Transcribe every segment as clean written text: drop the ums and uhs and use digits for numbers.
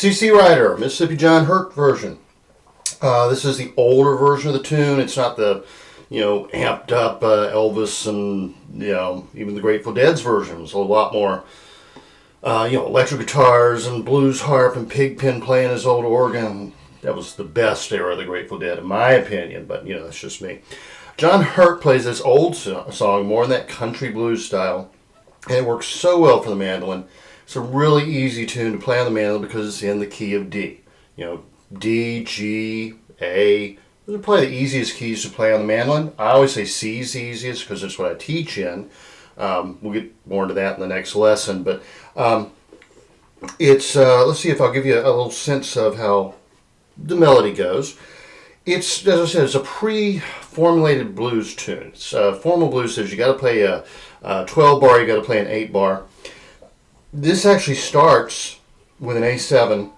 CC Rider, Mississippi John Hurt version. This is the older version of the tune. It's not the, amped up Elvis and, even the Grateful Dead's version. It's a lot more, electric guitars and blues harp and Pigpen playing his old organ. That was the best era of the Grateful Dead, in my opinion, but, that's just me. John Hurt plays this old song more in that country blues style, and it works so well for the mandolin. It's a really easy tune to play on the mandolin because it's in the key of D. D, G, A. Those are probably the easiest keys to play on the mandolin. I always say C is the easiest because that's what I teach in. We'll get more into that in the next lesson. But let's see if I'll give you a little sense of how the melody goes. It's, as I said, it's a pre-formulated blues tune. Formal blues says you got to play a 12 bar, you got to play an 8 bar. This actually starts with an A7,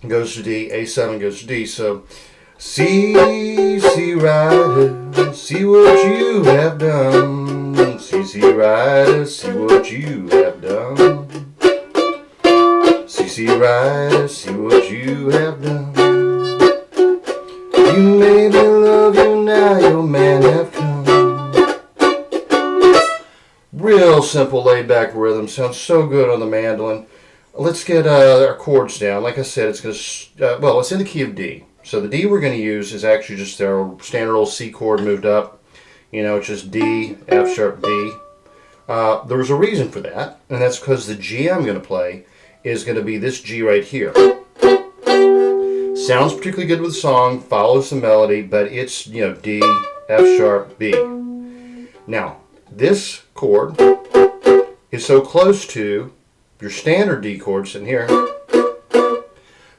goes to D, A7 goes to D. So, C Rider, see what you have done. C Rider, see what you have done. C Rider, see what you have done. You made me love you, now your man have come. Real simple laid back rhythm, sounds so good on the mandolin. Let's get our chords down. Like I said, it's it's in the key of D. So the D we're going to use is actually just our standard old C chord moved up. It's just D, F sharp, D. There's a reason for that, and that's because the G I'm going to play is going to be this G right here. Sounds particularly good with the song, follows the melody, but it's, D, F sharp, B. Now, this chord is so close to your standard D chord sitting here,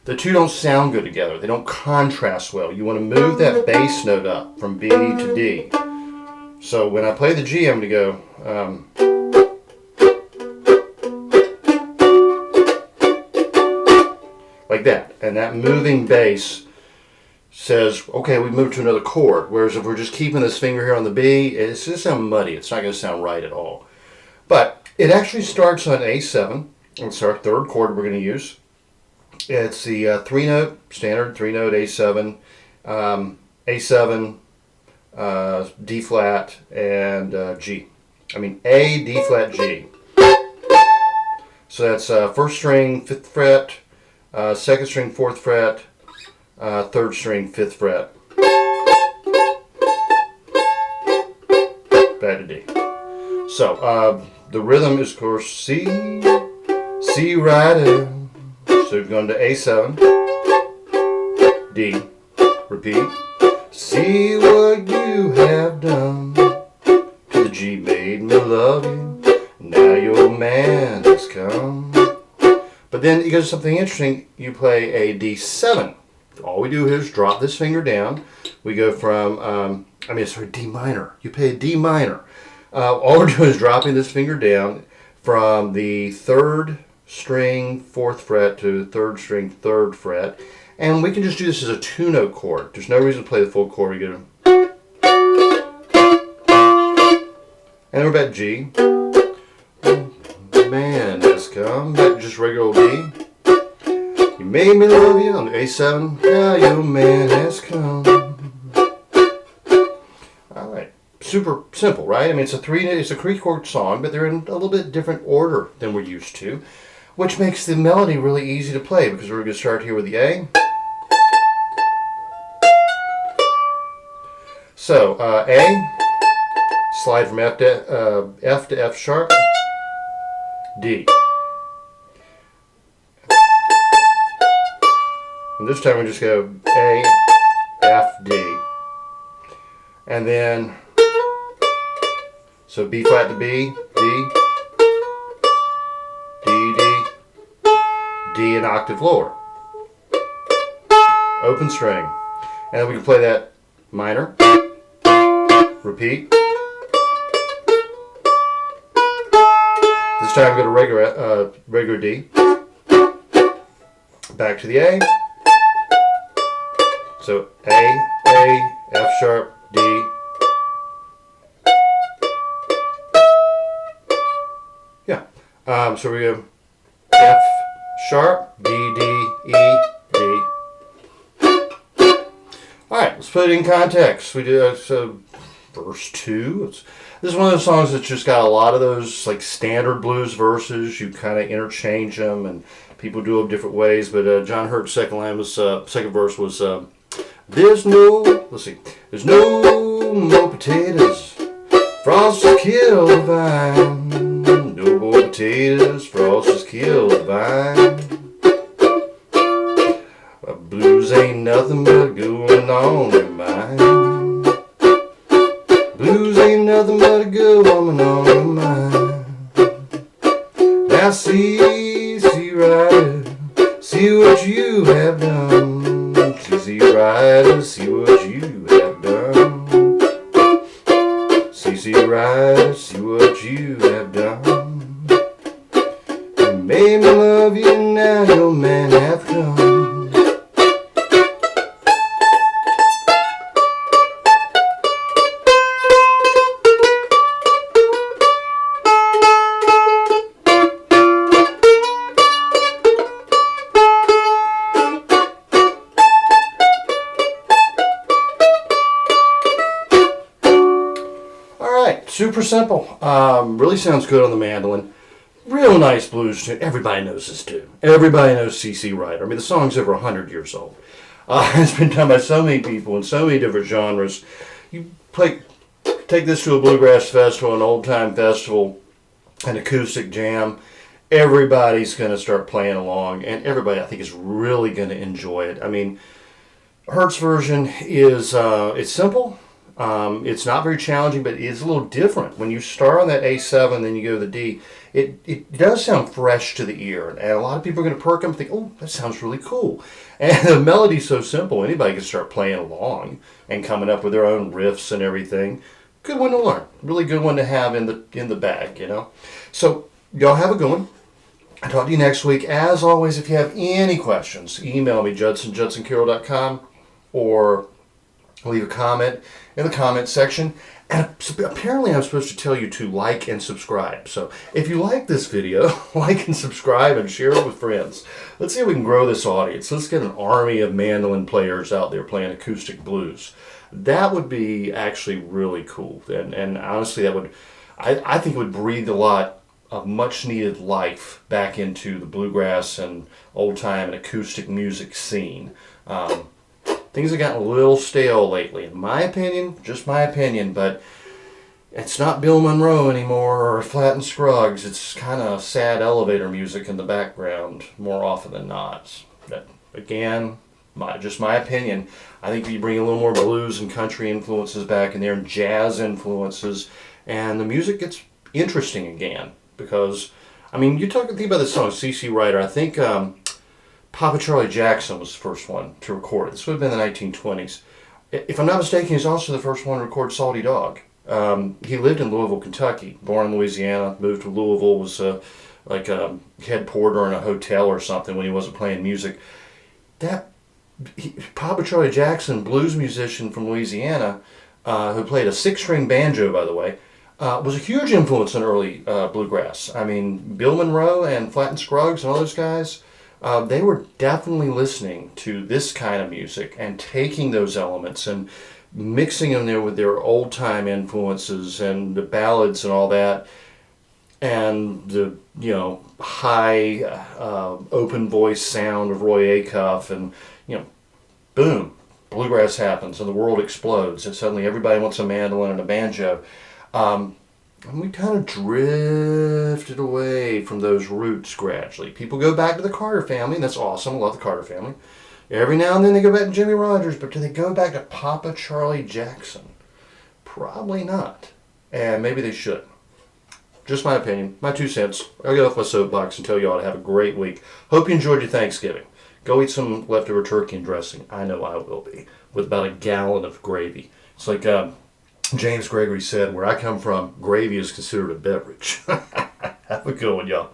the two don't sound good together. They don't contrast well. You want to move that bass note up from B to D. So when I play the G, I'm going to go like that. And that moving bass says, okay, we moved to another chord. Whereas if we're just keeping this finger here on the B, it's going to sound muddy. It's not going to sound right at all. But it actually starts on A7. It's our third chord we're going to use. It's the standard three-note A7, A7, D flat, and G. A, D flat, G. So that's first string, 5th fret, second string, 4th fret, third string, 5th fret. Back to D. So the rhythm is, of course, C Rider. So we've gone to A7, D, repeat. See what you have done. To the G, made me love you. Now your man has come. But then you go to something interesting. You play a D7. All we do here is drop this finger down. We go from, D minor. You play a D minor. All we're doing is dropping this finger down from the 3rd string, 4th fret to 3rd string, 3rd fret. And we can just do this as a 2-note chord. There's no reason to play the full chord. We get a... And then we're back G. Man has come. Back to just regular old D. You made me love you on the A7. Now your man has come. All right. Super simple, right? It's a 3-chord song, but they're in a little bit different order than we're used to, which makes the melody really easy to play because we're going to start here with the A. So, A, slide from F to F sharp, D. And this time we just go A, F, D. And then, so B flat to B, D, D, D, D an octave lower. Open string. And then we can play that minor. Repeat. This time go to regular D. Back to the A. So A, F sharp, D. Yeah. So we go F sharp, D, D, put it in context. We do so verse 2. This is one of those songs that's just got a lot of those like standard blues verses. You kind of interchange them, and people do them different ways. But John Hurt's second verse was there's no more potatoes. Frost has killed the vine. No more potatoes. Frost has killed the vine. Blues ain't nothing but going on your mind. Blues ain't nothing but a good woman on your mind. Now see, Ryder, see what you have done. See, Ryder, see what you have done. See, Ryder, see what you have done. You made me love you, now your man hath come. Super simple. Really sounds good on the mandolin. Real nice blues tune. Everybody knows this tune. Everybody knows C.C. Ryder. I mean, the song's over 100 years old. It's been done by so many people in so many different genres. You take this to a bluegrass festival, an old-time festival, an acoustic jam. Everybody's going to start playing along, and everybody, I think, is really going to enjoy it. I mean, Hurt's version is it's simple. It's not very challenging, but it is a little different. When you start on that A7, then you go to the D, it does sound fresh to the ear. And a lot of people are going to perk up and think, oh, that sounds really cool. And the melody's so simple, anybody can start playing along and coming up with their own riffs and everything. Good one to learn. Really good one to have in the bag, you know. So, y'all have a good one. I'll talk to you next week. As always, if you have any questions, email me, judson@judsoncarroll.com, or leave a comment in the comment section. And apparently I'm supposed to tell you to like and subscribe. So if you like this video, like and subscribe and share it with friends. Let's see if we can grow this audience. Let's get an army of mandolin players out there playing acoustic blues. That would be actually really cool. And honestly, that would, I think it would breathe a lot of much needed life back into the bluegrass and old time and acoustic music scene. Things have gotten a little stale lately, in my opinion, just my opinion, but it's not Bill Monroe anymore or Flat and Scruggs. It's kind of sad elevator music in the background more often than not. But again, just my opinion. I think you bring a little more blues and country influences back in there and jazz influences, and the music gets interesting again. Because, I mean, think about this song, C.C. Ryder. I think Papa Charlie Jackson was the first one to record it. This would have been the 1920s. If I'm not mistaken, he's also the first one to record Salty Dog. He lived in Louisville, Kentucky, born in Louisiana, moved to Louisville, was like a head porter in a hotel or something when he wasn't playing music. Papa Charlie Jackson, blues musician from Louisiana, who played a 6-string banjo, by the way, was a huge influence in early bluegrass. I mean, Bill Monroe and Flat and Scruggs and all those guys, they were definitely listening to this kind of music and taking those elements and mixing them there with their old-time influences and the ballads and all that, and the high open voice sound of Roy Acuff, and boom, bluegrass happens and the world explodes and suddenly everybody wants a mandolin and a banjo. And we kind of drifted away from those roots gradually. People go back to the Carter family, and that's awesome. I love the Carter family. Every now and then they go back to Jimmy Rogers, but do they go back to Papa Charlie Jackson? Probably not. And maybe they should. Just my opinion, my 2 cents. I'll get off my soapbox and tell you all to have a great week. Hope you enjoyed your Thanksgiving. Go eat some leftover turkey and dressing. I know I will be. With about a gallon of gravy. It's like James Gregory said, where I come from, gravy is considered a beverage. Have a good one, y'all.